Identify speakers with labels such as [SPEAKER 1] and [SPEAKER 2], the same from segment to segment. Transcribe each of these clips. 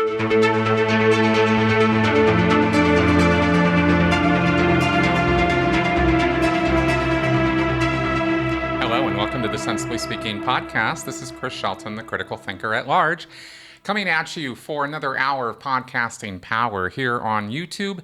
[SPEAKER 1] Hello and welcome to the Sensibly Speaking podcast. This is Chris Shelton, the critical thinker at large, coming at you for another hour of podcasting power here on YouTube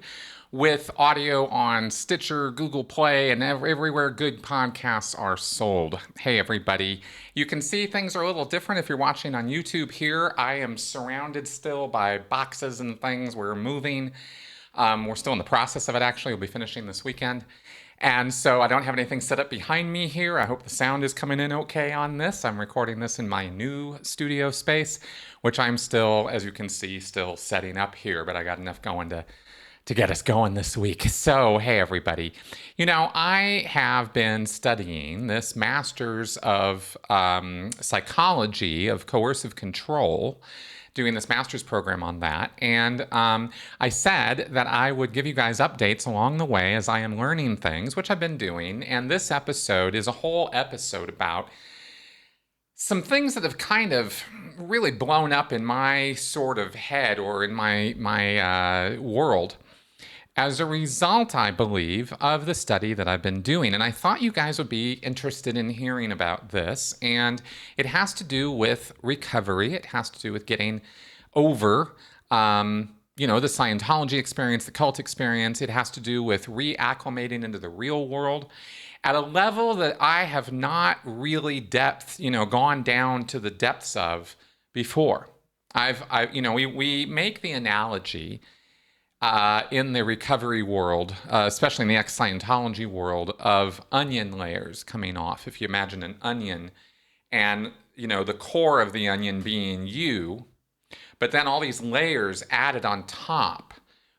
[SPEAKER 1] with audio on Stitcher, Google Play, and everywhere good podcasts are sold. Hey, everybody. You can see things are a little different if you're watching on YouTube here. I am surrounded still by boxes and things. We're moving. We're still in the process of it, actually. We'll be finishing this weekend. And so I don't have anything set up behind me here. I hope the sound is coming in okay on this. I'm recording this in my new studio space, which I'm still, as you can see, still setting up here, but I got enough going to get us going this week. So, hey, everybody. You know, I have been studying this Master's of Psychology of Coercive Control, doing this master's program on that. And I said that I would give you guys updates along the way as I am learning things, which I've been doing. And this episode is a whole episode about some things that have kind of really blown up in my sort of head or in my world as a result, I believe, of the study that I've been doing. And I thought you guys would be interested in hearing about this. And it has to do with recovery. It has to do with getting over, the Scientology experience, the cult experience. It has to do with reacclimating into the real world at a level that I have not really gone down to the depths of before. We make the analogy in the recovery world, especially in the ex-Scientology world, of onion layers coming off. If you imagine an onion and, the core of the onion being you, but then all these layers added on top,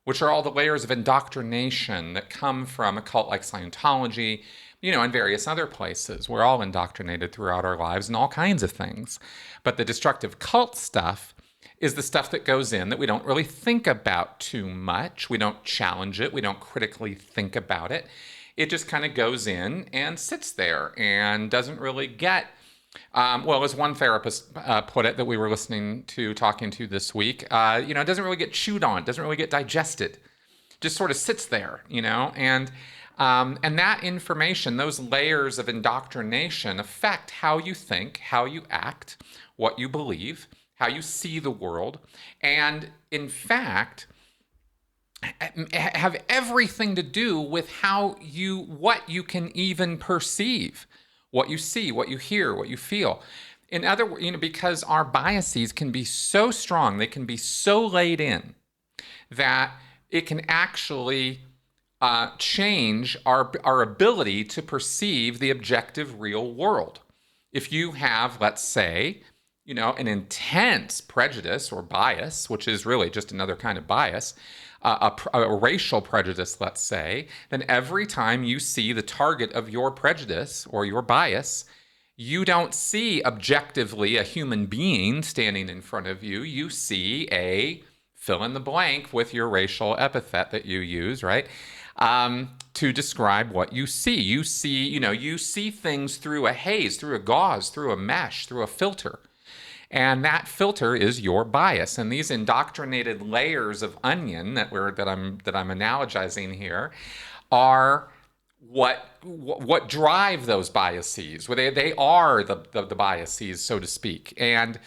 [SPEAKER 1] which are all the layers of indoctrination that come from a cult like Scientology, and various other places. We're all indoctrinated throughout our lives in all kinds of things. But the destructive cult stuff is the stuff that goes in that we don't really think about too much. We don't challenge it. We don't critically think about it. It just kind of goes in and sits there and doesn't really get, as one therapist put it that we were talking to this week, it doesn't really get chewed on. It doesn't really get digested. Just sort of sits there, and that information, those layers of indoctrination affect how you think, how you act, what you believe, how you see the world, and in fact, have everything to do with what you can even perceive, what you see, what you hear, what you feel. In other words, because our biases can be so strong, they can be so laid in that it can actually change our ability to perceive the objective real world. If you have, let's say, an intense prejudice or bias, which is really just another kind of bias, a racial prejudice, let's say, then every time you see the target of your prejudice or your bias, you don't see objectively a human being standing in front of you. You see a fill in the blank with your racial epithet that you use, right? To describe what you see. You see things through a haze, through a gauze, through a mesh, through a filter. And that filter is your bias. And these indoctrinated layers of onion that I'm analogizing here are what drive those biases. Well, they are the biases, so to speak. And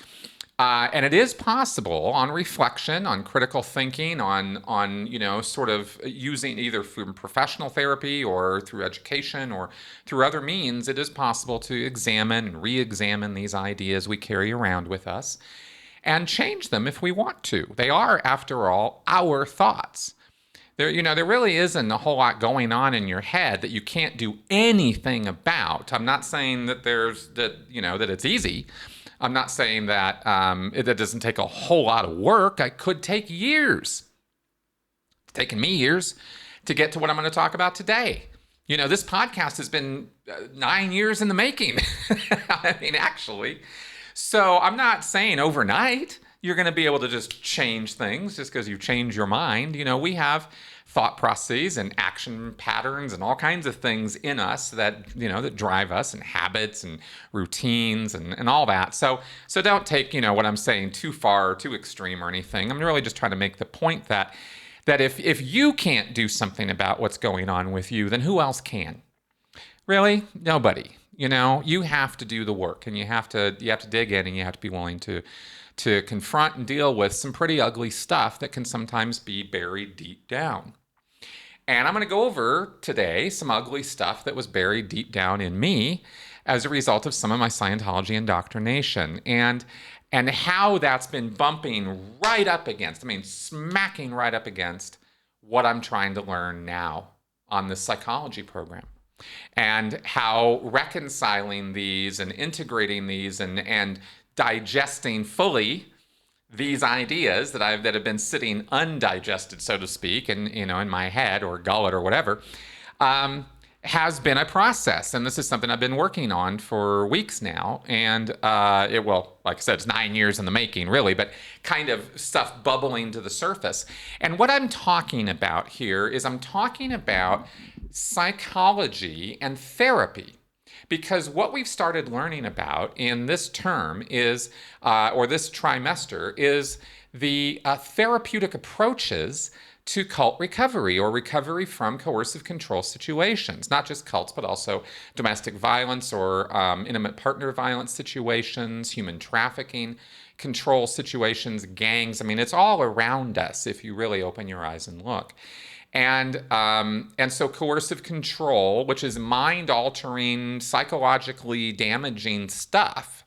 [SPEAKER 1] it is possible on reflection, on critical thinking, on sort of using either through professional therapy or through education or through other means, it is possible to examine and re-examine these ideas we carry around with us and change them if we want to. They are, after all, our thoughts. There really isn't a whole lot going on in your head that you can't do anything about. I'm not saying that that it's easy. I'm not saying that it doesn't take a whole lot of work. It could take years. It's taken me years to get to what I'm going to talk about today. This podcast has been 9 years in the making. I mean, actually. So I'm not saying overnight. you're going to be able to just change things just because you change your mind. We have thought processes and action patterns and all kinds of things in us that, that drive us, and habits and routines and all that. So don't take, what I'm saying too far or too extreme or anything. I'm really just trying to make the point that if you can't do something about what's going on with you, then who else can? Really? Nobody. You have to do the work, and you have to dig in, and you have to be willing to confront and deal with some pretty ugly stuff that can sometimes be buried deep down. And I'm going to go over today some ugly stuff that was buried deep down in me as a result of some of my Scientology indoctrination, and how that's been bumping right up against, smacking right up against what I'm trying to learn now on this psychology program, and how reconciling these and integrating these and digesting fully these ideas that have been sitting undigested, so to speak, and in my head or gullet or whatever, has been a process. And this is something I've been working on for weeks now. And like I said, it's 9 years in the making, really, but kind of stuff bubbling to the surface. And what I'm talking about here is I'm talking about psychology and therapy. Because what we've started learning about in this term is, or this trimester, is the therapeutic approaches to cult recovery, or recovery from coercive control situations. Not just cults, but also domestic violence or intimate partner violence situations, human trafficking control situations, gangs. It's all around us if you really open your eyes and look. And so coercive control, which is mind-altering, psychologically damaging stuff,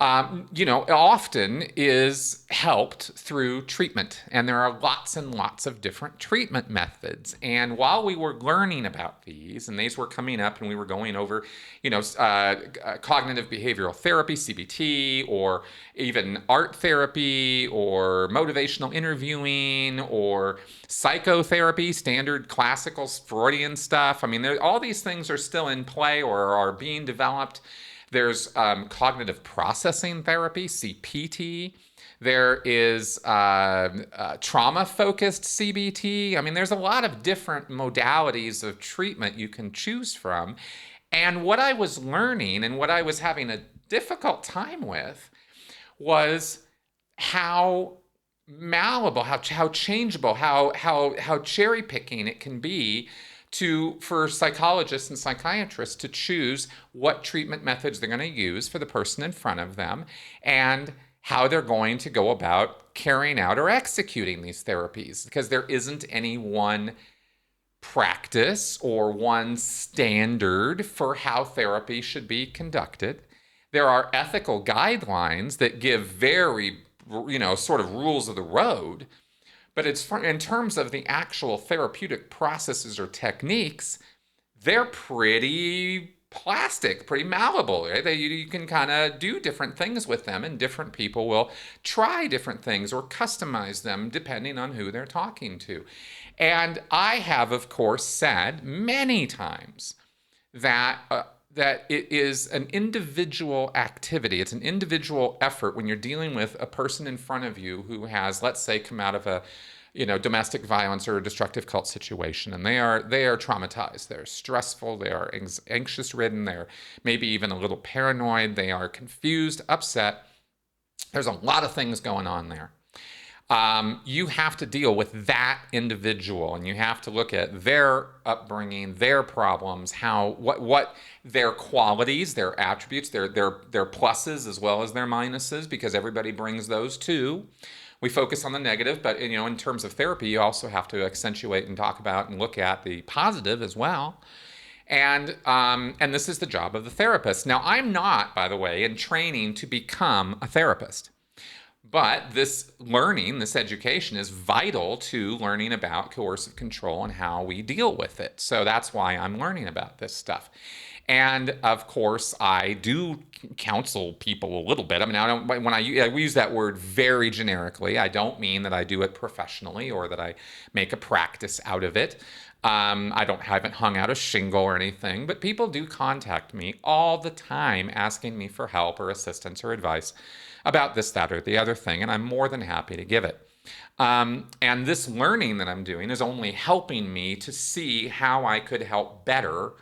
[SPEAKER 1] often is helped through treatment. And there are lots and lots of different treatment methods. And while we were learning about these, and these were coming up, and we were going over, cognitive behavioral therapy, CBT, or even art therapy, or motivational interviewing, or psychotherapy, standard classical Freudian stuff. All these things are still in play or are being developed. There's cognitive processing therapy, CPT. There is trauma-focused CBT. There's a lot of different modalities of treatment you can choose from. And what I was learning and what I was having a difficult time with was how malleable, how changeable, how cherry-picking it can be for psychologists and psychiatrists to choose what treatment methods they're going to use for the person in front of them, and how they're going to go about carrying out or executing these therapies, because there isn't any one practice or one standard for how therapy should be conducted. There are ethical guidelines that give very, sort of rules of the road. But in terms of the actual therapeutic processes or techniques, they're pretty plastic, pretty malleable. Right? You can kind of do different things with them, and different people will try different things or customize them depending on who they're talking to. And I have, of course, said many times that it is an individual activity. It's an individual effort when you're dealing with a person in front of you who has, let's say, come out of a domestic violence or a destructive cult situation, and they are traumatized, they're stressful, they are anxious-ridden, they're maybe even a little paranoid, they are confused, upset. There's a lot of things going on there. You have to deal with that individual, and you have to look at their upbringing, their problems, what their qualities, their attributes, their pluses as well as their minuses, because everybody brings those too. We focus on the negative, but in terms of therapy, you also have to accentuate and talk about and look at the positive as well. And this is the job of the therapist. Now, I'm not, by the way, in training to become a therapist. But this learning, this education is vital to learning about coercive control and how we deal with it. So that's why I'm learning about this stuff. And of course, I do counsel people a little bit. When I use that word very generically, I don't mean that I do it professionally or that I make a practice out of it. I haven't hung out a shingle or anything, but people do contact me all the time asking me for help or assistance or advice about this, that, or the other thing, and I'm more than happy to give it. And this learning that I'm doing is only helping me to see how I could help better,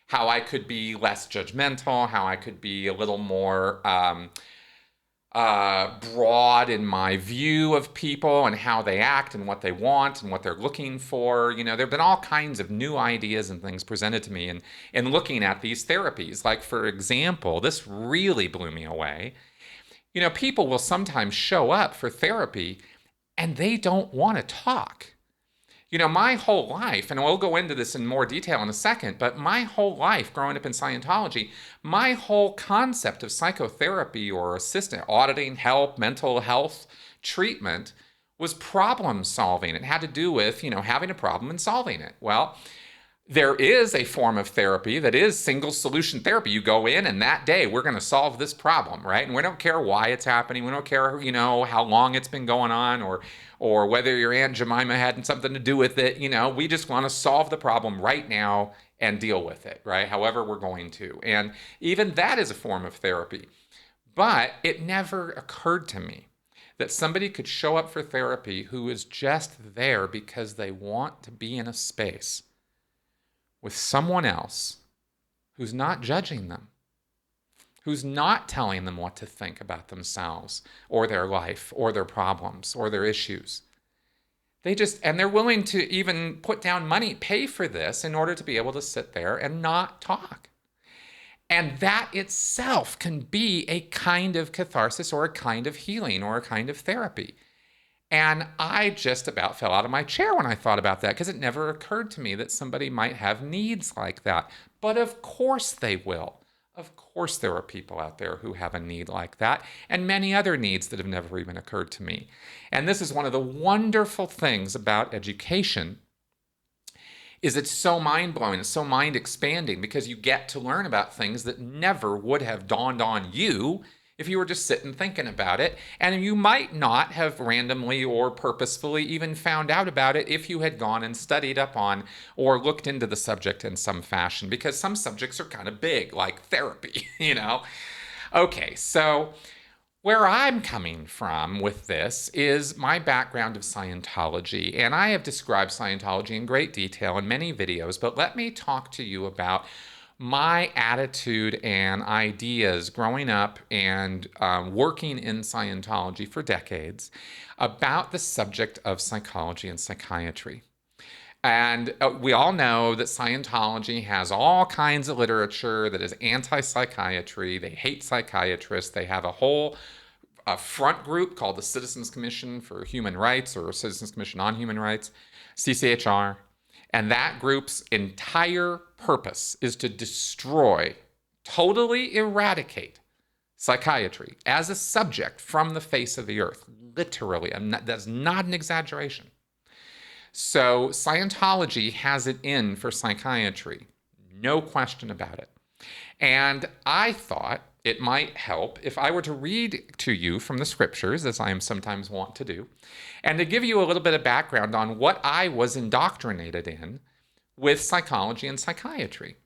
[SPEAKER 1] how I could be less judgmental, how I could be a little more broad in my view of people and how they act and what they want and what they're looking for. You know, there have been all kinds of new ideas and things presented to me in looking at these therapies. Like, for example, this really blew me away. You know, people will sometimes show up for therapy and they don't want to talk. You know, my whole life, and we'll go into this in more detail in a second, but my whole life growing up in Scientology, my whole concept of psychotherapy or assistant, auditing, help, mental health treatment was problem solving. It had to do with, you know, having a problem and solving it. Well, there is a form of therapy that is single solution therapy. You go in and that day we're going to solve this problem, right? And we don't care why it's happening. We don't care, you know, how long it's been going on or whether your Aunt Jemima had something to do with it. You know, we just want to solve the problem right now and deal with it, right? However we're going to. And even that is a form of therapy. But it never occurred to me that somebody could show up for therapy who is just there because they want to be in a space with someone else who's not judging them, who's not telling them what to think about themselves or their life or their problems or their issues. And they're willing to even put down money, pay for this in order to be able to sit there and not talk. And that itself can be a kind of catharsis or a kind of healing or a kind of therapy. And I just about fell out of my chair when I thought about that because it never occurred to me that somebody might have needs like that. But of course they will. Of course there are people out there who have a need like that and many other needs that have never even occurred to me. And this is one of the wonderful things about education is it's so mind-blowing, it's so mind-expanding because you get to learn about things that never would have dawned on you if you were just sitting thinking about it, and you might not have randomly or purposefully even found out about it if you had gone and studied up on or looked into the subject in some fashion, because some subjects are kind of big, like therapy, you know? Okay, so where I'm coming from with this is my background of Scientology, and I have described Scientology in great detail in many videos, but let me talk to you about my attitude and ideas growing up and working in Scientology for decades about the subject of psychology and psychiatry. And we all know that Scientology has all kinds of literature that is anti-psychiatry. They hate psychiatrists. They have a whole front group called the Citizens Commission for Human Rights or Citizens Commission on Human Rights, CCHR. And that group's entire purpose is to destroy, totally eradicate psychiatry as a subject from the face of the earth. Literally, that's not an exaggeration. So Scientology has it in for psychiatry. No question about it. And I thought it might help if I were to read to you from the scriptures, as I am sometimes wont to do, and to give you a little bit of background on what I was indoctrinated in with psychology and psychiatry.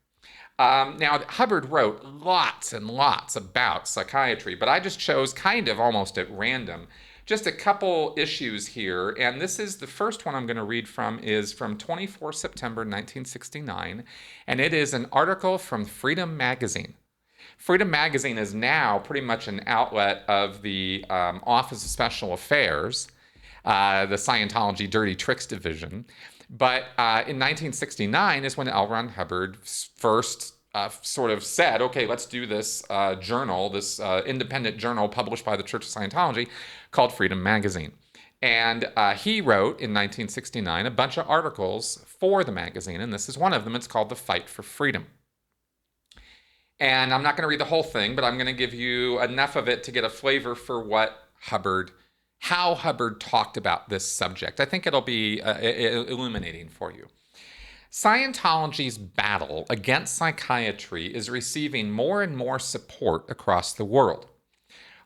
[SPEAKER 1] Now, Hubbard wrote lots and lots about psychiatry, but I just chose kind of almost at random just a couple issues here, and this is the first one I'm going to read from is from 24 September 1969, and it is an article from Freedom Magazine. Freedom Magazine is now pretty much an outlet of the Office of Special Affairs, the Scientology Dirty Tricks Division. But in 1969 is when L. Ron Hubbard first sort of said, okay, let's do this journal, this independent journal published by the Church of Scientology called Freedom Magazine. And he wrote in 1969 a bunch of articles for the magazine, and this is one of them. It's called The Fight for Freedom. And I'm not going to read the whole thing, but I'm going to give you enough of it to get a flavor for how Hubbard talked about this subject. I think it'll be illuminating for you. Scientology's battle against psychiatry is receiving more and more support across the world.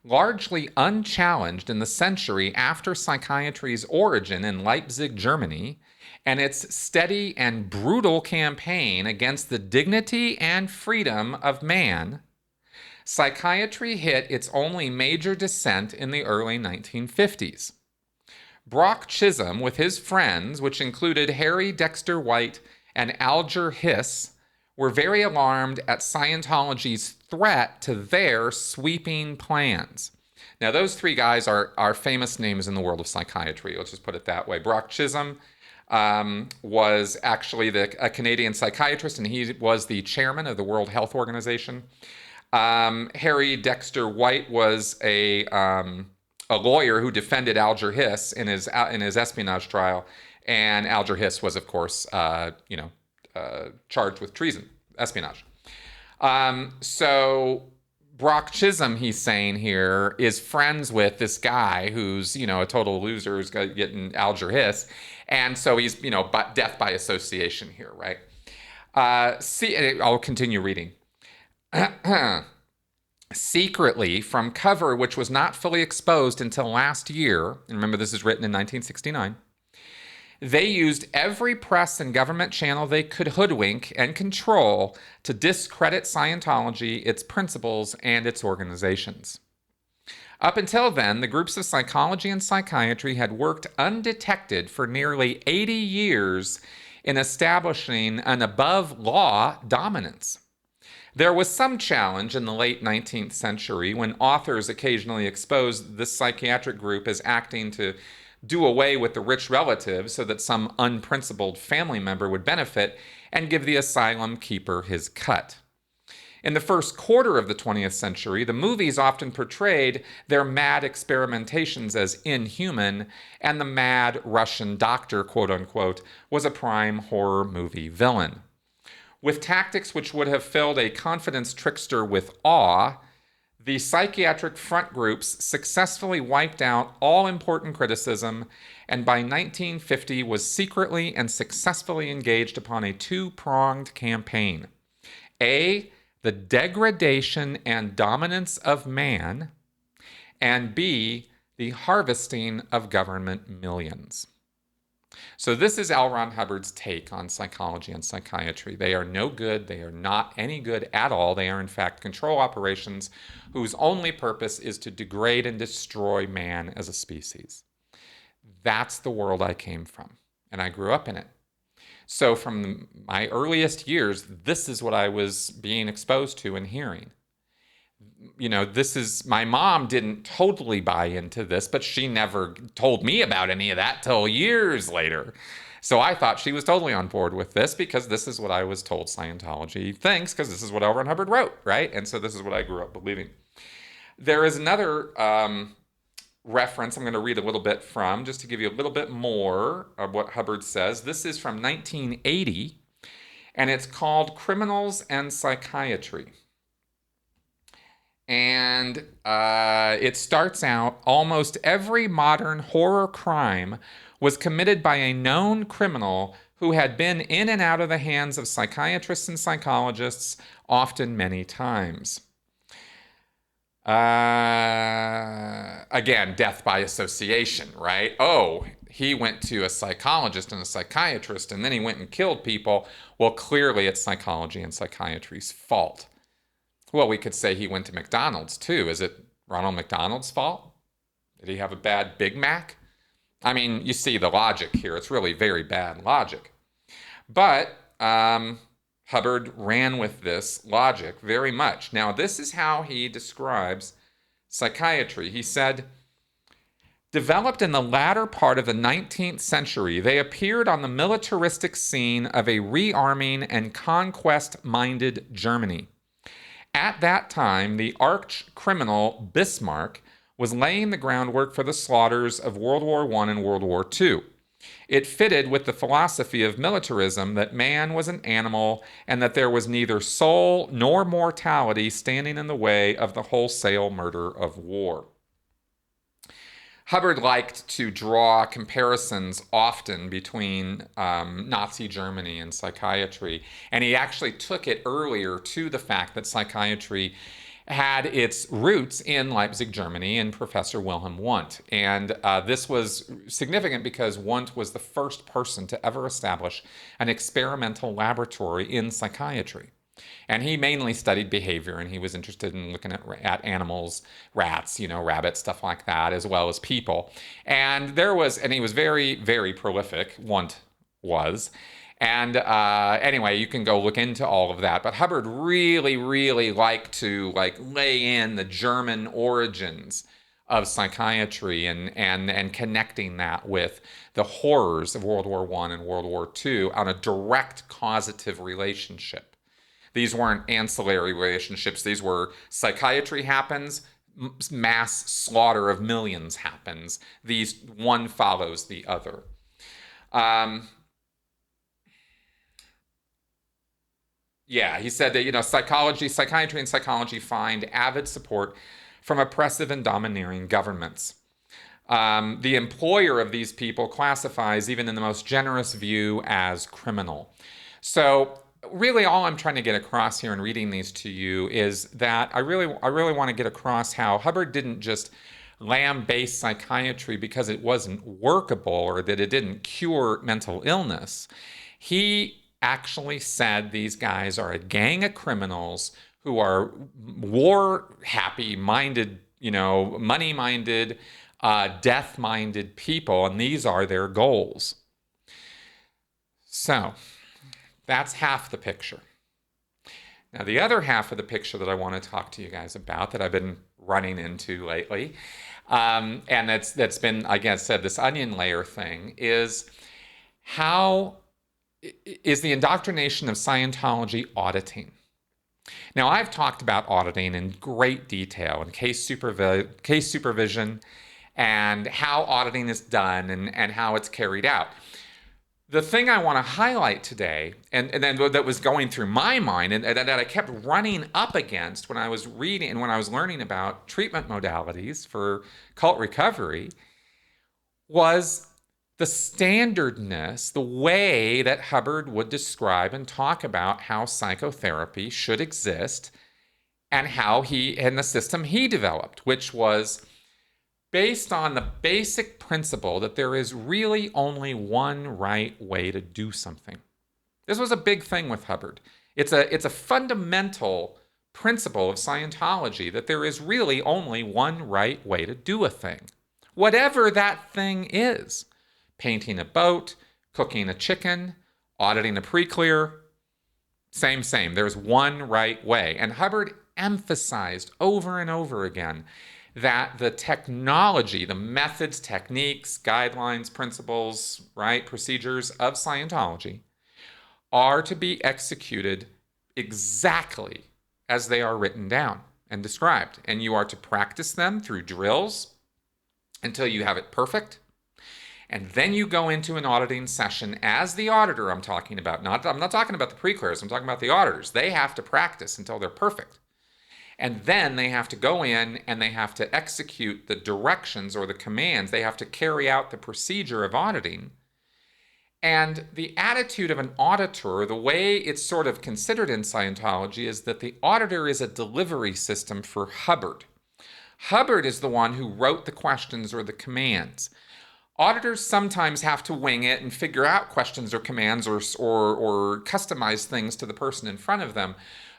[SPEAKER 1] Largely unchallenged in the century after psychiatry's origin in Leipzig, Germany, and its steady and brutal campaign against the dignity and freedom of man, Psychiatry hit its only major descent in the early 1950s. Brock Chisholm, with his friends, which included Harry Dexter White and Alger Hiss, were very alarmed at Scientology's threat to their sweeping plans. Now, those three guys are famous names in the world of psychiatry. Let's just put it that way. Brock Chisholm was actually a Canadian psychiatrist, and he was the chairman of the World Health Organization. Harry Dexter White was a lawyer who defended Alger Hiss in his espionage trial, and Alger Hiss was, of course, charged with treason, espionage. So Brock Chisholm, he's saying here, is friends with this guy who's, a total loser who's getting Alger Hiss. And so he's, death by association here, right? I'll continue reading. Secretly, from cover which was not fully exposed until last year, and remember this is written in 1969, they used every press and government channel they could hoodwink and control to discredit Scientology, its principles, and its organizations. Up until then, the groups of psychology and psychiatry had worked undetected for nearly 80 years in establishing an above-law dominance. There was some challenge in the late 19th century when authors occasionally exposed this psychiatric group as acting to do away with the rich relatives so that some unprincipled family member would benefit and give the asylum keeper his cut. In the first quarter of the 20th century, the movies often portrayed their mad experimentations as inhuman, and the mad Russian doctor, quote unquote, was a prime horror movie villain. With tactics which would have filled a confidence trickster with awe, the psychiatric front groups successfully wiped out all important criticism, and by 1950 was secretly and successfully engaged upon a two-pronged campaign. A, the degradation and dominance of man, and B, the harvesting of government millions. So this is L. Ron Hubbard's take on psychology and psychiatry. They are no good. They are not any good at all. They are, in fact, control operations whose only purpose is to degrade and destroy man as a species. That's the world I came from, and I grew up in it. So from my earliest years, this is what I was being exposed to and hearing. My mom didn't totally buy into this, but she never told me about any of that till years later. So I thought she was totally on board with this because this is what I was told Scientology thinks, because this is what L. Ron Hubbard wrote, right? And so this is what I grew up believing. There is another reference I'm going to read a little bit from, just to give you a little bit more of what Hubbard says. This is from 1980, and it's called Criminals and Psychiatry. And it starts out, almost every modern horror crime was committed by a known criminal who had been in and out of the hands of psychiatrists and psychologists, often many times. Again, death by association, right? Oh, he went to a psychologist and a psychiatrist, and then he went and killed people. Well, clearly it's psychology and psychiatry's fault. Well, we could say he went to McDonald's, too. Is it Ronald McDonald's fault? Did he have a bad Big Mac? I mean, you see the logic here. It's really very bad logic. But Hubbard ran with this logic very much. Now, this is how he describes psychiatry. He said, developed in the latter part of the 19th century, they appeared on the militaristic scene of a rearming and conquest-minded Germany. At that time, the arch-criminal Bismarck was laying the groundwork for the slaughters of World War I and World War II. It fitted with the philosophy of militarism that man was an animal and that there was neither soul nor mortality standing in the way of the wholesale murder of war. Hubbard liked to draw comparisons often between Nazi Germany and psychiatry, and he actually took it earlier to the fact that psychiatry had its roots in Leipzig, Germany, and Professor Wilhelm Wundt. And this was significant because Wundt was the first person to ever establish an experimental laboratory in psychiatry. And he mainly studied behavior, and he was interested in looking at animals, rats, rabbits, stuff like that, as well as people. And he was very, very prolific, Wundt was. And anyway, you can go look into all of that. But Hubbard really, really liked to lay in the German origins of psychiatry and connecting that with the horrors of World War I and World War II on a direct causative relationship. These weren't ancillary relationships. These were psychiatry happens, mass slaughter of millions happens. These one follows the other. Yeah, he said that, psychiatry and psychology find avid support from oppressive and domineering governments. The employer of these people classifies even in the most generous view as criminal. So really all I'm trying to get across here in reading these to you is that I really want to get across how Hubbard didn't just lambaste psychiatry because it wasn't workable or that it didn't cure mental illness. He actually said these guys are a gang of criminals who are war-happy minded, money-minded, death-minded people, and these are their goals. So that's half the picture. Now, the other half of the picture that I want to talk to you guys about that I've been running into lately, and that's been, I guess, this onion layer thing, is the indoctrination of Scientology auditing. Now, I've talked about auditing in great detail and case supervision and how auditing is done and how it's carried out. The thing I want to highlight today, and then that was going through my mind and that I kept running up against when I was reading and when I was learning about treatment modalities for cult recovery, was the standardness, the way that Hubbard would describe and talk about how psychotherapy should exist and the system he developed, which was based on the basic principle that there is really only one right way to do something. This was a big thing with Hubbard. It's a fundamental principle of Scientology that there is really only one right way to do a thing, whatever that thing is. Painting a boat, cooking a chicken, auditing a pre-clear, same. There's one right way. And Hubbard emphasized over and over again that the technology, the methods, techniques, guidelines, principles, procedures of Scientology are to be executed exactly as they are written down and described. And you are to practice them through drills until you have it perfect. And then you go into an auditing session as the auditor I'm talking about. I'm not talking about the pre-clears, I'm talking about the auditors. They have to practice until they're perfect. And then they have to go in and they have to execute the directions or the commands. They have to carry out the procedure of auditing. And the attitude of an auditor, the way it's sort of considered in Scientology, is that the auditor is a delivery system for Hubbard. Hubbard is the one who wrote the questions or the commands. Auditors sometimes have to wing it and figure out questions or commands or customize things to the person in front of them.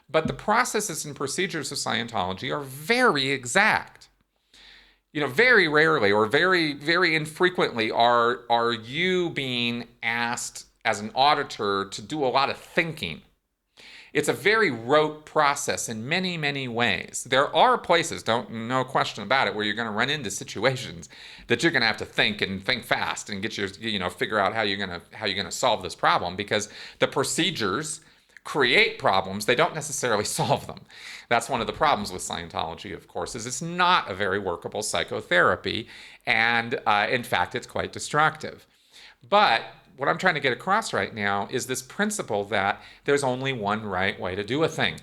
[SPEAKER 1] But the processes and procedures of Scientology are very exact. Very rarely or very, very infrequently are you being asked as an auditor to do a lot of thinking. It's a very rote process in many, many ways. There are places, no question about it, where you're going to run into situations that you're going to have to think and think fast and figure out how you're going to solve this problem, because the procedures create problems. They don't necessarily solve them. That's one of the problems with Scientology, of course, is it's not a very workable psychotherapy, and in fact, it's quite destructive. But what I'm trying to get across right now is this principle that there's only one right way to do a thing.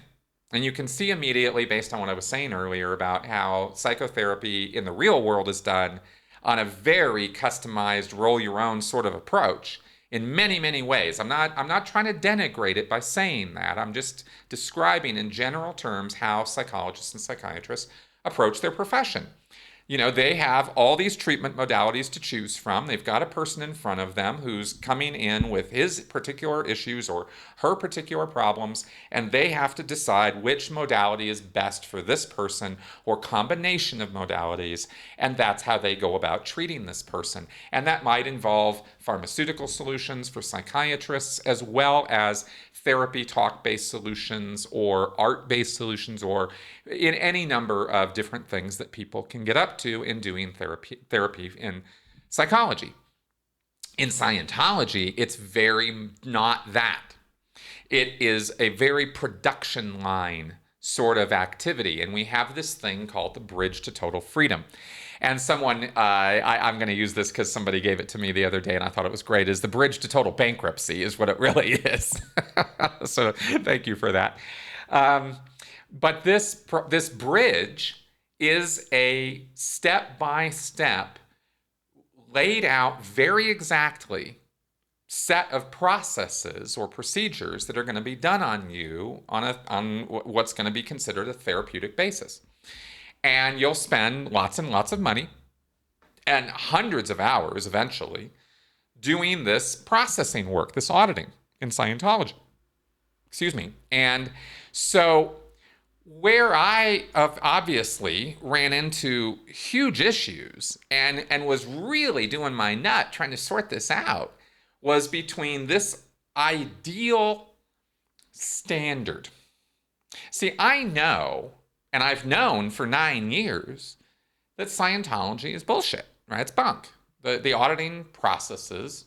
[SPEAKER 1] And you can see immediately, based on what I was saying earlier about how psychotherapy in the real world is done on a very customized, roll-your-own sort of approach in many, many ways. I'm not trying to denigrate it by saying that. I'm just describing in general terms how psychologists and psychiatrists approach their profession. They have all these treatment modalities to choose from. They've got a person in front of them who's coming in with his particular issues or her particular problems, and they have to decide which modality is best for this person or combination of modalities, and that's how they go about treating this person. And that might involve pharmaceutical solutions for psychiatrists, as well as therapy talk-based solutions or art-based solutions, or in any number of different things that people can get up to in doing therapy in psychology. In Scientology, it's very not that. It is a very production line sort of activity, and we have this thing called the bridge to total freedom. And someone, I'm going to use this because somebody gave it to me the other day and I thought it was great, is the bridge to total bankruptcy is what it really is. So thank you for that. But this bridge is a step-by-step, laid out very exactly set of processes or procedures that are going to be done on you on what's going to be considered a therapeutic basis. And you'll spend lots and lots of money and hundreds of hours eventually doing this processing work, this auditing in Scientology. Excuse me. And so where I obviously ran into huge issues and was really doing my nut trying to sort this out was between this ideal standard. See, I know, and I've known for 9 years, that Scientology is bullshit, right? It's bunk. The auditing processes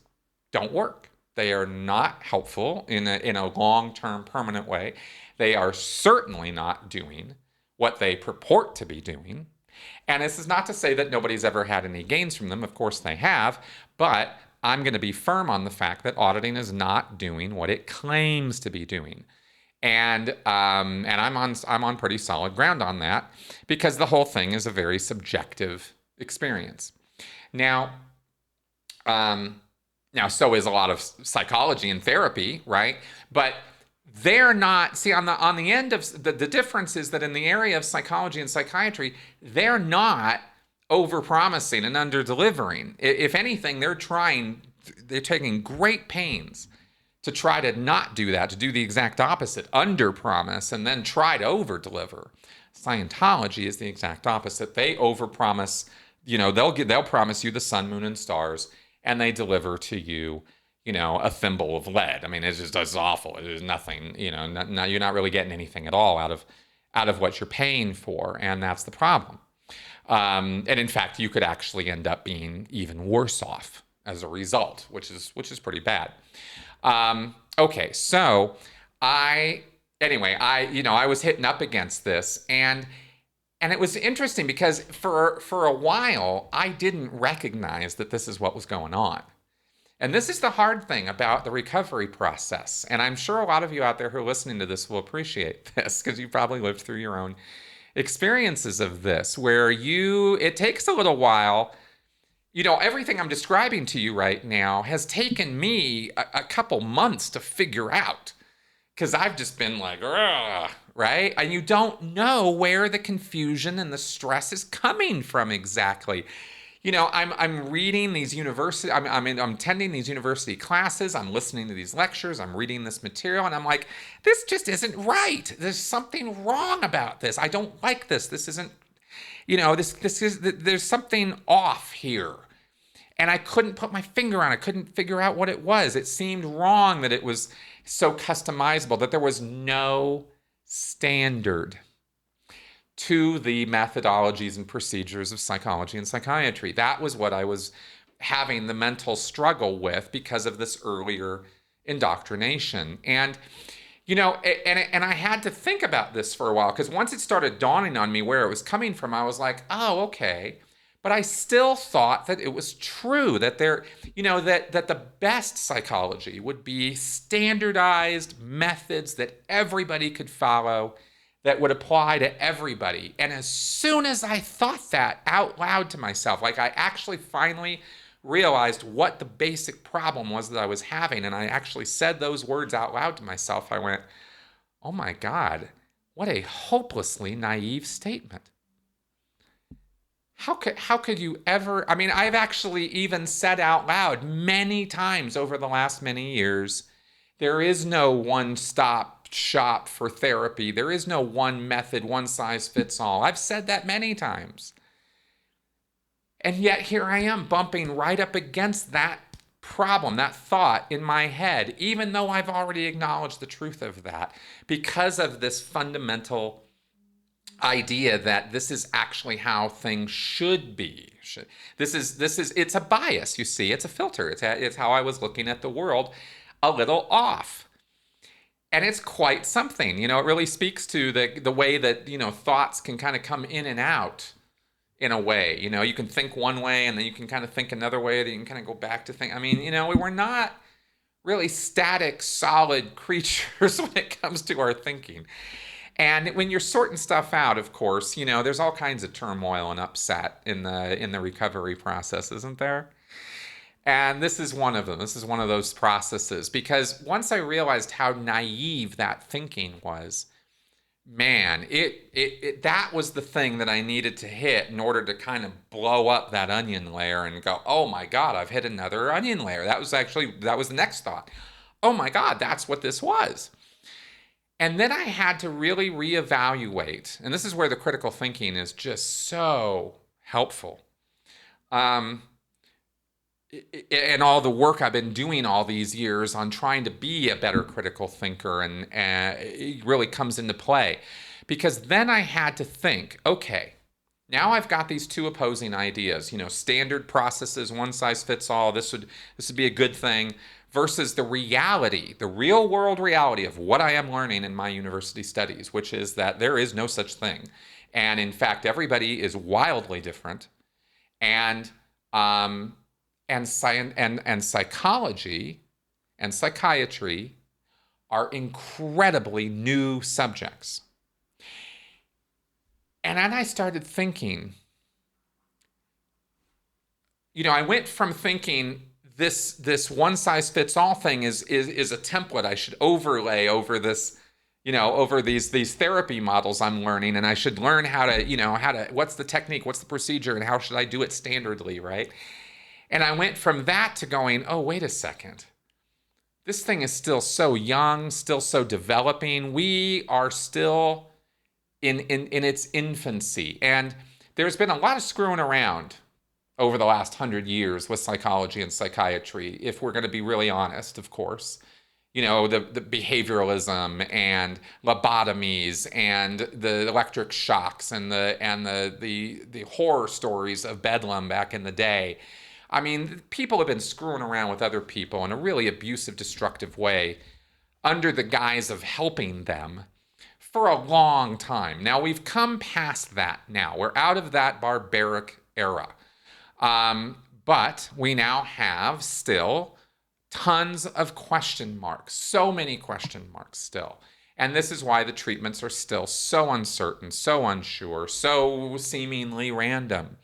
[SPEAKER 1] don't work. They are not helpful in a long-term permanent way. They are certainly not doing what they purport to be doing. And this is not to say that nobody's ever had any gains from them. Of course they have. But I'm going to be firm on the fact that auditing is not doing what it claims to be doing. And I'm on pretty solid ground on that because the whole thing is a very subjective experience. Now, so is a lot of psychology and therapy, right? But they're not, see, on the end of the difference is that in the area of psychology and psychiatry, they're not over-promising and under-delivering. If anything, they're taking great pains to try to not do that, to do the exact opposite, under-promise, and then try to over-deliver. Scientology is the exact opposite. They over-promise, they'll promise you the sun, moon, and stars, and they deliver to you, a thimble of lead. I mean, it's awful. There's nothing, you're not really getting anything at all out of what you're paying for, and that's the problem. And in fact, you could actually end up being even worse off as a result, which is pretty bad. Okay, so I was hitting up against this, and it was interesting because for a while I didn't recognize that this is what was going on. And this is the hard thing about the recovery process. And I'm sure a lot of you out there who are listening to this will appreciate this because you probably lived through your own experiences of this, where it takes a little while. Everything I'm describing to you right now has taken me a couple months to figure out because I've just been like, ugh, right? And you don't know where the confusion and the stress is coming from exactly. I'm reading these university, I'm attending these university classes, I'm listening to these lectures, I'm reading this material, and I'm like, this just isn't right. There's something wrong about this. I don't like this. This isn't, there's something off here. And I couldn't put my finger on it. I couldn't figure out what it was. It seemed wrong that it was so customizable, that there was no standard to the methodologies and procedures of psychology and psychiatry. That was what I was having the mental struggle with because of this earlier indoctrination. And, and I had to think about this for a while because once it started dawning on me where it was coming from, I was like, oh, okay. But I still thought that it was true that that the best psychology would be standardized methods that everybody could follow, that would apply to everybody. And as soon as I thought that out loud to myself, like I actually finally realized what the basic problem was that I was having, and I actually said those words out loud to myself, I went, oh my God, what a hopelessly naive statement. how could you ever? I mean, I've actually even said out loud many times over the last many years, there is no one-stop shop for therapy. There is no one method, one size fits all. I've said that many times. And yet here I am bumping right up against that problem, that thought in my head, even though I've already acknowledged the truth of that, because of this fundamental idea that this is actually how things should be. It's a bias, you see, it's a filter. It's how I was looking at the world, a little off. And it's quite something. It really speaks to the way that, thoughts can kind of come in and out in a way. You can think one way and then you can kind of think another way, then you can kind of go back to think. I mean, we're not really static, solid creatures when it comes to our thinking. And when you're sorting stuff out, of course, there's all kinds of turmoil and upset in the recovery process, isn't there? And this is one of them. This is one of those processes, because once I realized how naive that thinking was, man, that was the thing that I needed to hit in order to kind of blow up that onion layer and go, oh my God, I've hit another onion layer. That was the next thought. Oh my God, that's what this was. And then I had to really reevaluate, and this is where the critical thinking is just so helpful. And all the work I've been doing all these years on trying to be a better critical thinker, and it really comes into play. Because then I had to think, okay, now I've got these two opposing ideas, standard processes, one size fits all, this would be a good thing, versus the reality, the real world reality of what I am learning in my university studies, which is that there is no such thing. And in fact, everybody is wildly different. And science and psychology and psychiatry are incredibly new subjects. And then I started thinking, I went from thinking this one size fits all thing is a template I should overlay over this, over these therapy models I'm learning, and I should learn how to, what's the technique, what's the procedure, and how should I do it standardly, right? And I went from that to going, oh, wait a second. This thing is still so young, still so developing. We are still in its infancy. And there's been a lot of screwing around over the last 100 years with psychology and psychiatry, if we're going to be really honest, of course. The behavioralism and lobotomies and the electric shocks and the horror stories of Bedlam back in the day. I mean, people have been screwing around with other people in a really abusive, destructive way under the guise of helping them for a long time. Now, we've come past that now. We're out of that barbaric era. But we now have still tons of question marks, so many question marks still. And this is why the treatments are still so uncertain, so unsure, so seemingly random.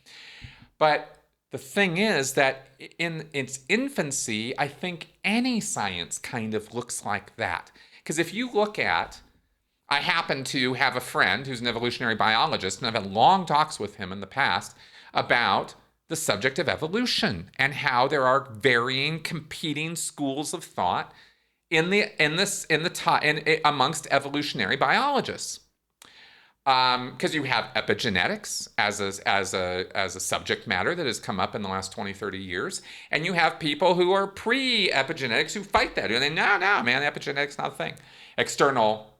[SPEAKER 1] But the thing is that in its infancy, I think any science kind of looks like that. Because if you look at, I happen to have a friend who's an evolutionary biologist, and I've had long talks with him in the past about the subject of evolution and how there are varying competing schools of thought amongst evolutionary biologists. Because you have epigenetics as a subject matter that has come up in the last 20, 30 years. And you have people who are pre-epigenetics who fight that. And they, no, man, epigenetics not a thing. External,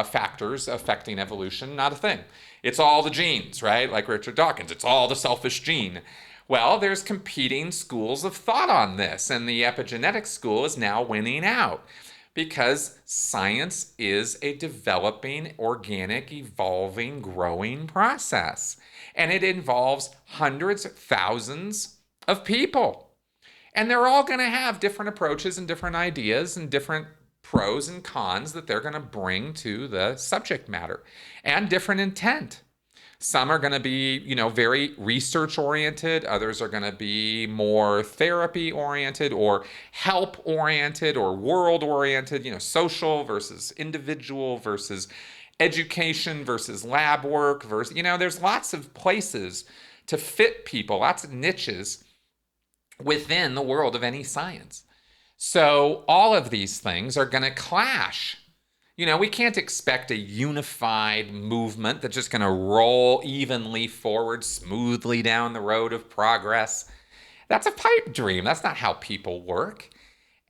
[SPEAKER 1] factors affecting evolution, not a thing. It's all the genes, right? Like Richard Dawkins, it's all the selfish gene. Well, there's competing schools of thought on this, and the epigenetic school is now winning out because science is a developing, organic, evolving, growing process. And it involves hundreds, thousands of people. And they're all going to have different approaches and different ideas and different pros and cons that they're going to bring to the subject matter, and different intent. Some are going to be, very research-oriented. Others are going to be more therapy-oriented or help-oriented or world-oriented, social versus individual versus education versus lab work versus, there's lots of places to fit people, lots of niches within the world of any science. So all of these things are going to clash. We can't expect a unified movement that's just going to roll evenly forward, smoothly down the road of progress. That's a pipe dream. That's not how people work.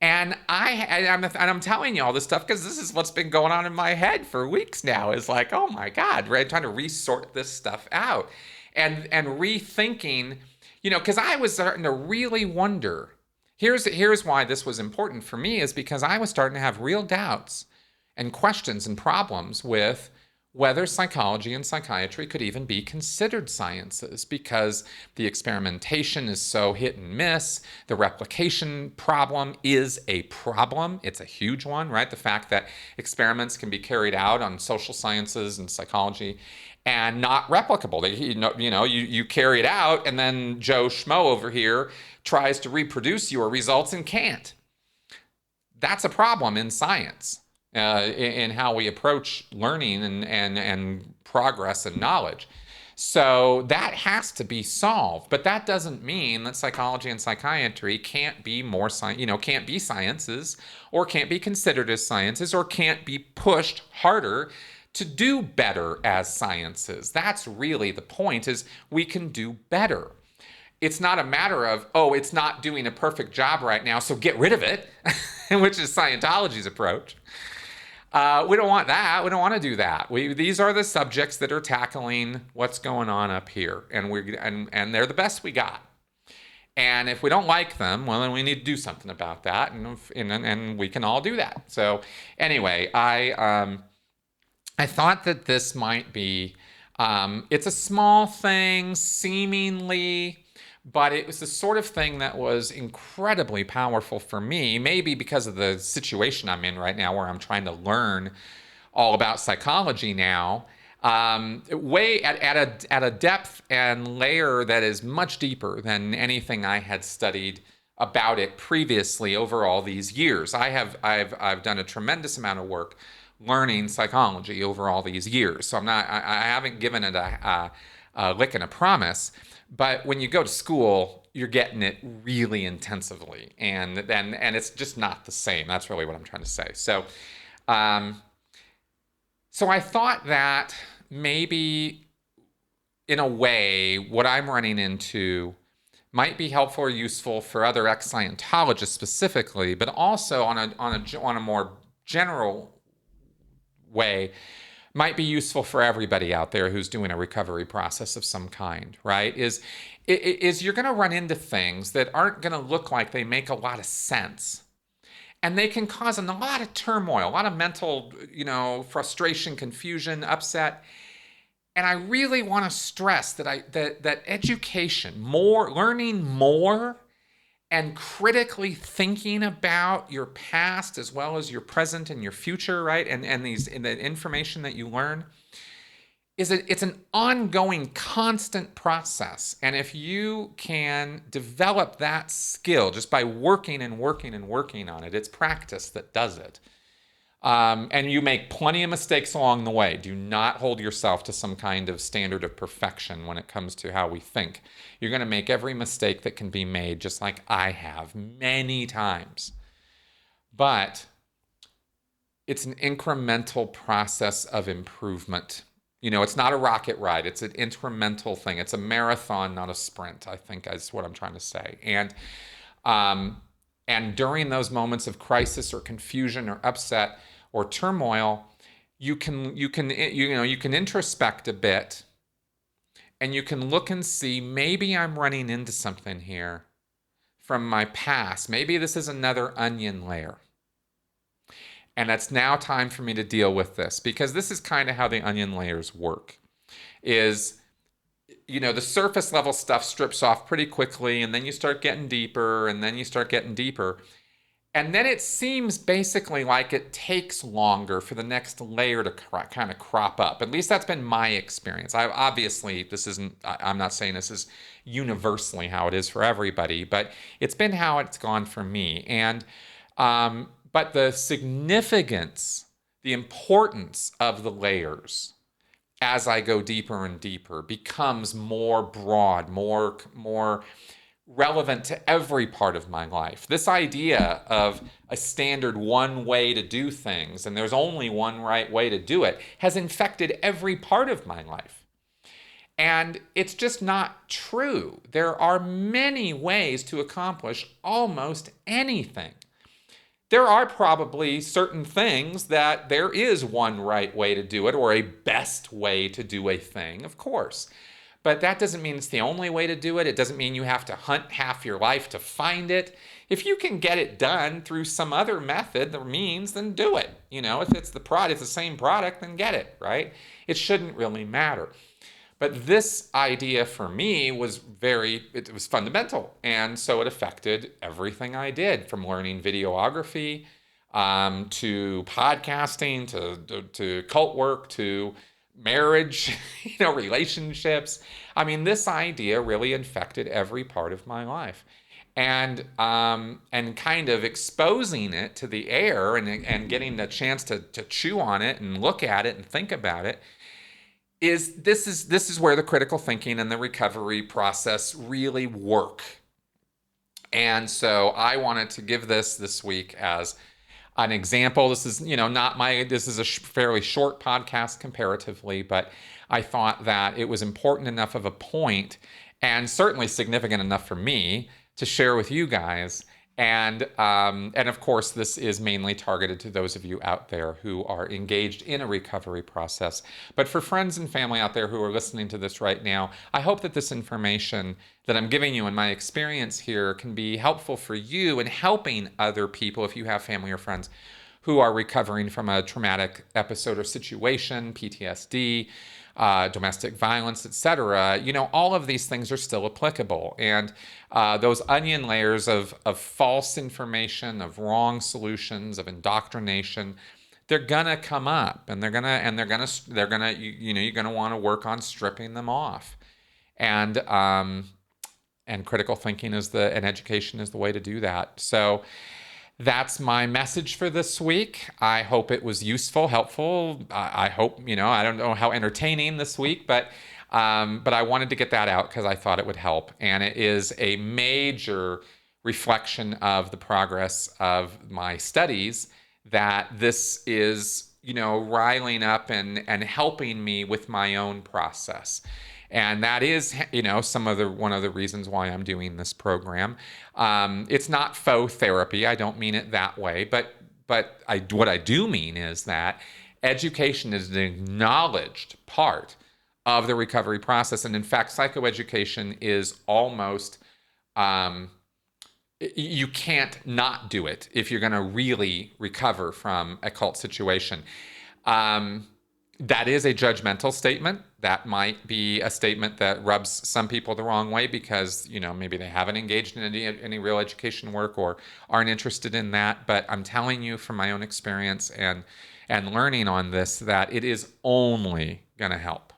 [SPEAKER 1] And I'm telling you all this stuff because this is what's been going on in my head for weeks now. Is like, oh my God, right? Trying to resort this stuff out and rethinking, because I was starting to really wonder. Here's why this was important for me, is because I was starting to have real doubts and questions and problems with whether psychology and psychiatry could even be considered sciences, because the experimentation is so hit and miss. The replication problem is a problem. It's a huge one, right? The fact that experiments can be carried out on social sciences and psychology and not replicable. You carry it out, and then Joe Schmo over here tries to reproduce your results and can't. That's a problem in science. In how we approach learning and progress and knowledge. So that has to be solved. But that doesn't mean that psychology and psychiatry can't be can't be sciences, or can't be considered as sciences, or can't be pushed harder to do better as sciences. That's really the point, is we can do better. It's not a matter of, it's not doing a perfect job right now, so get rid of it, which is Scientology's approach. We don't want that. We don't want to do that. These are the subjects that are tackling what's going on up here, and they're the best we got. And if we don't like them, well, then we need to do something about that, and we can all do that. So anyway, I thought that this might be. It's a small thing, seemingly. But it was the sort of thing that was incredibly powerful for me, maybe because of the situation I'm in right now, where I'm trying to learn all about psychology now, way at a depth and layer that is much deeper than anything I had studied about it previously over all these years. I've done a tremendous amount of work learning psychology over all these years, so I haven't given it a lick and a promise. But when you go to school, you're getting it really intensively, and it's just not the same. That's really what I'm trying to say. So I thought that maybe, in a way, what I'm running into might be helpful or useful for other ex-Scientologists specifically, but also on a more general way, might be useful for everybody out there who's doing a recovery process of some kind, right? Is you're going to run into things that aren't going to look like they make a lot of sense. And they can cause a lot of turmoil, a lot of mental, frustration, confusion, upset. And I really want to stress that education, learning more, and critically thinking about your past as well as your present and your future, right? And the information that you learn it's an ongoing, constant process. And if you can develop that skill just by working and working and working on it, it's practice that does it. And you make plenty of mistakes along the way. Do not hold yourself to some kind of standard of perfection when it comes to how we think. You're going to make every mistake that can be made, just like I have many times. But it's an incremental process of improvement. It's not a rocket ride. It's an incremental thing. It's a marathon, not a sprint, I think is what I'm trying to say. And during those moments of crisis or confusion or upset or turmoil, you can introspect a bit, and you can look and see, maybe I'm running into something here from my past. Maybe this is another onion layer. And it's now time for me to deal with this, because this is kind of how the onion layers work. Is, the surface level stuff strips off pretty quickly, and then you start getting deeper, and then you start getting deeper. And then it seems basically like it takes longer for the next layer to kind of crop up. At least that's been my experience. I'm not saying this is universally how it is for everybody, but it's been how it's gone for me. And but the significance, the importance of the layers as I go deeper and deeper, becomes more broad, more relevant to every part of my life. This idea of a standard one way to do things, and there's only one right way to do it, has infected every part of my life. And it's just not true. There are many ways to accomplish almost anything. There are probably certain things that there is one right way to do it or a best way to do a thing, of course. But that doesn't mean it's the only way to do it. It doesn't mean you have to hunt half your life to find it. If you can get it done through some other method or means, then do it. You know, if it's the same product, then get it, right? It shouldn't really matter. But this idea for me was it was fundamental. And so it affected everything I did, from learning videography to podcasting to cult work to marriage, relationships. I mean, this idea really infected every part of my life. And kind of exposing it to the air and getting the chance to chew on it and look at it and think about it this is where the critical thinking and the recovery process really work. And so I wanted to give this week as an example. This is, this is a fairly short podcast comparatively, but I thought that it was important enough of a point and certainly significant enough for me to share with you guys. And of course, this is mainly targeted to those of you out there who are engaged in a recovery process. But for friends and family out there who are listening to this right now, I hope that this information that I'm giving you and my experience here can be helpful for you in helping other people, if you have family or friends who are recovering from a traumatic episode or situation, PTSD, domestic violence, etc. All of these things are still applicable. And those onion layers of false information, of wrong solutions, of indoctrination, they're gonna come up, and you're gonna want to work on stripping them off. And critical thinking and education is the way to do that. So that's my message for this week. I hope it was useful, helpful. I hope, I don't know how entertaining this week, but I wanted to get that out because I thought it would help. And it is a major reflection of the progress of my studies that this is, riling up and helping me with my own process. And that is, one of the reasons why I'm doing this program. It's not faux therapy. I don't mean it that way. But what I do mean is that education is an acknowledged part of the recovery process. And in fact, psychoeducation is almost, you can't not do it if you're going to really recover from a cult situation. That is a judgmental statement. That might be a statement that rubs some people the wrong way because, maybe they haven't engaged in any real education work or aren't interested in that. But I'm telling you from my own experience and learning on this that it is only going to help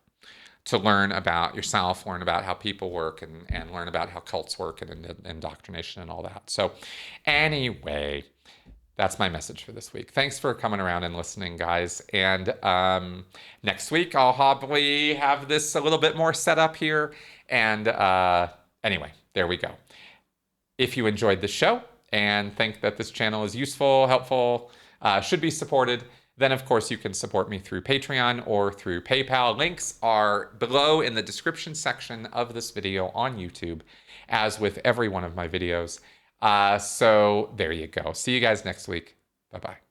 [SPEAKER 1] to learn about yourself, learn about how people work, and learn about how cults work and indoctrination and all that. So anyway, that's my message for this week. Thanks for coming around and listening, guys. And next week, I'll probably have this a little bit more set up here. And anyway, there we go. If you enjoyed the show and think that this channel is useful, helpful, should be supported, then of course you can support me through Patreon or through PayPal. Links are below in the description section of this video on YouTube, as with every one of my videos. So there you go. See you guys next week. Bye-bye.